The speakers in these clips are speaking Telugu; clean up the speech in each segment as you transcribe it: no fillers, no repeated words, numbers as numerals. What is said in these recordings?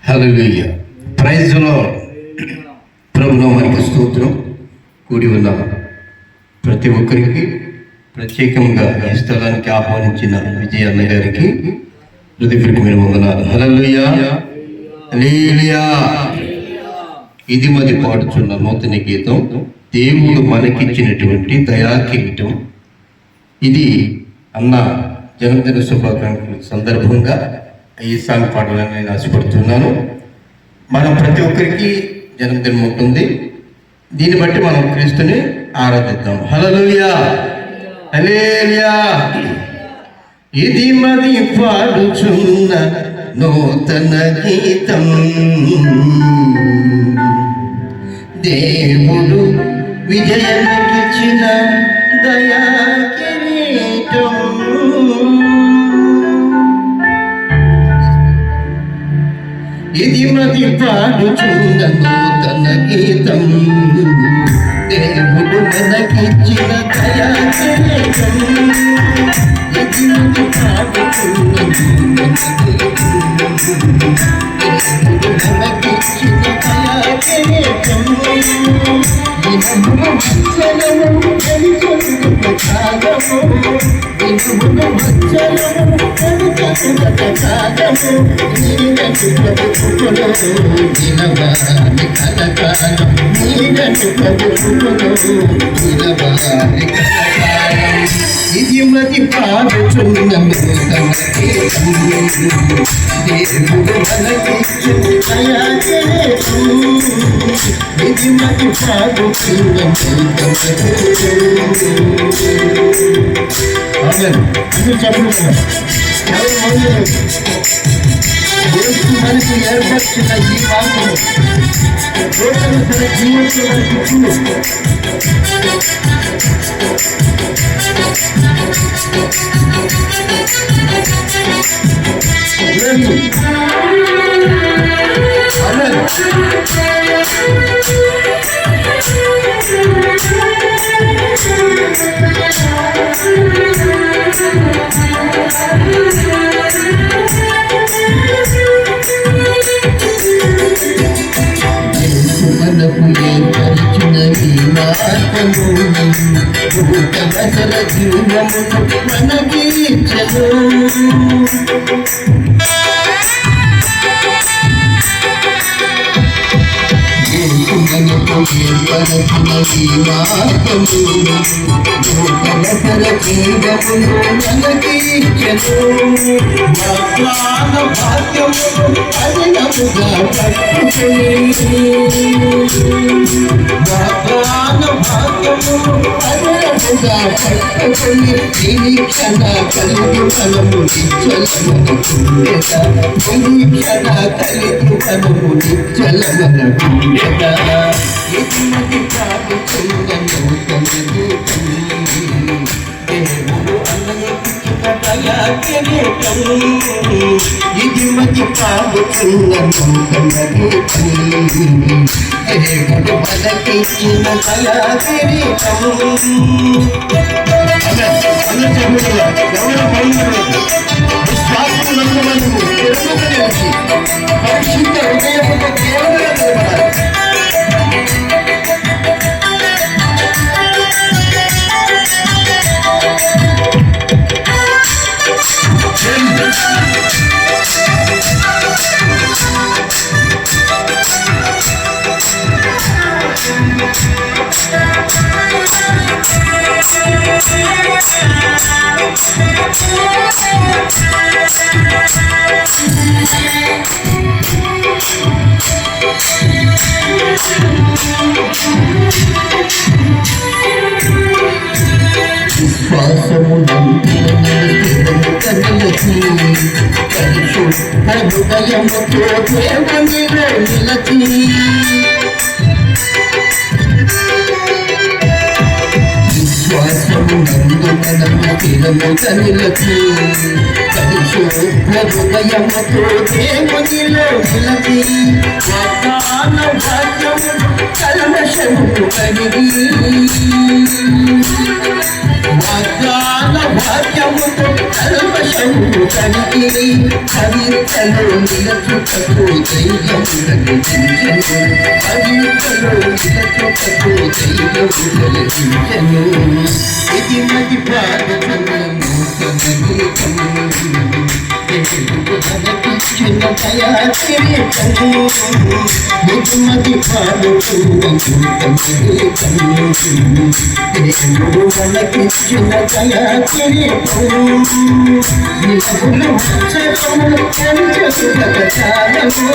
హల్లెలూయా. Praise the Lord. ప్రభునామానికి స్తోత్రం. కూడి ఉన్న ప్రతి ఒక్కరికి, ప్రత్యేకంగా ఈ స్థలానికి ఆహ్వానించిన విజయ అన్న గారికి హృదయపూర్వకమైన వందనాలు. హల్లెలూయా, హల్లెలూయా. ఇది మరి పాడుచున్న నూతన గీతం దేవుడు మనకిచ్చినటువంటి దయా కిరీటం. ఇది అన్న జన్మదిన శుభాకాంక్షల సందర్భంగా ఈ సాంగ్ పాడాలని నేను ఆశపడుతున్నాను. మనం ప్రతి ఒక్కరికి జన్మదినం ఉంటుంది. దీన్ని బట్టి మనం క్రీస్తుని ఆరాధిద్దాం. హల్లెలూయా, హల్లెలూయా. ఇది మరి పాడుచున్న నూతన గీతం, దేవుడు విజయానికిచ్చిన దయా కిరీటం. ఇది మరి పాడుచున్న నూతన గీతం, దేవుడు మనకిచ్చిన దయా కిరీటం. ఇది మరి పాడుచున్న నూతన గీతం, దేవుడు మనకిచ్చిన దయా కిరీటం. ఇది మతి పాడుచున్న నూతన గీతం, దేవుడు మనకిచ్చిన దయా కిరీటం. ఇది మతి పాడుచున్న నూతన గీతం. అందరూ చెప్పండి. దేవుడు మనకు ఏర్పరిచిన ఈ వాక్యము రోజులు తన జీవితంలో నూతన జీవమును మనకిచ్చెను. మనకు ఏర్పరచిన ఈ మార్గము నూతన జీవమును మనకిచ్చెను. వాగ్దాన భాగ్యమును అదనముగా పట్టుకొని, వాగ్దాన భాగ్యమును అదనముగా పట్టుకొని, నిరీక్షణ కలిగి మనము నిశ్చలమనుకుండెదా, నిరీక్షణ కలిగి మనము నిశ్చలమనుకుండెదా. ఇది మతి పాడుచున్న నూతన గీతం, దేవుడు మనకిచ్చిన దయా కిరీటం. ఇది మతి పాడుచున్న నూతన గీతం, దేవుడు మనకిచ్చిన దయా కిరీటం. విశ్వాసమునందులను తిరుగుతలేసి పరిశుద్ధ హృదయముతో దేవుడుగా నిలబడాలి. హృదయముతో దేవునిలో నిలచి, విశ్వాసము నందు మనము స్థిరముగా నిలచి, పరిశుద్ధ హృదయముతో దేవునిలో నిలచి, వాగ్దాన భాగ్యమును కల్మషమును కడిగి, వాగ్దాన వాక్యముతో కల్మషము కడిగి పవిత్రలో నిలచుటకు ధైర్యము కలిగించెను పవిత్రలో నిలచుటకు ధైర్యము కలిగించెను ఇది మది పాదములను చిన్న దయా కిరీటము ముదుమది పాదములను దేవుడు మనకిచ్చిన దయా కిరీటము నిలబులు వచ్చరము కంచెసులక చాలము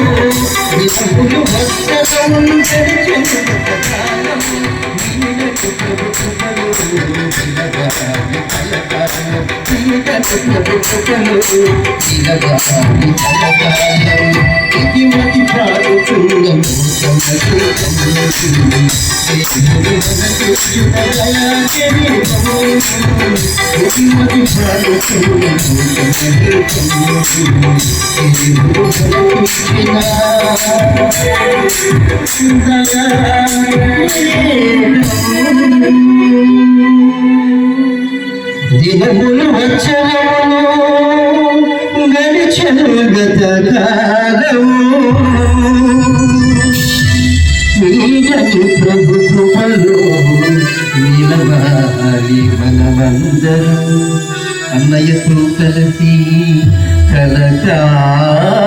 నిలబులు వచ్చరము కంచెసులక చాలము నీడకు ప్రభుత్వము నిలగాలి కలకాలము నీడకు ప్రభుత్వము నిలగాలి కలకాలము ఇది మతి పాడుచున్నము సంగీతము దేవుడు మనకిచ్చిన దయా కిరీటము ఇది మతి పాడుచున్నము సంగీతము దేవుడు మనకిచ్చిన దయా దినములు వచ్చరము గడిచెను గత కాలము నీడని ప్రభు కృపలో నిలవాలి మనమందరం అన్నయ్యతో కలిసి కలకాలం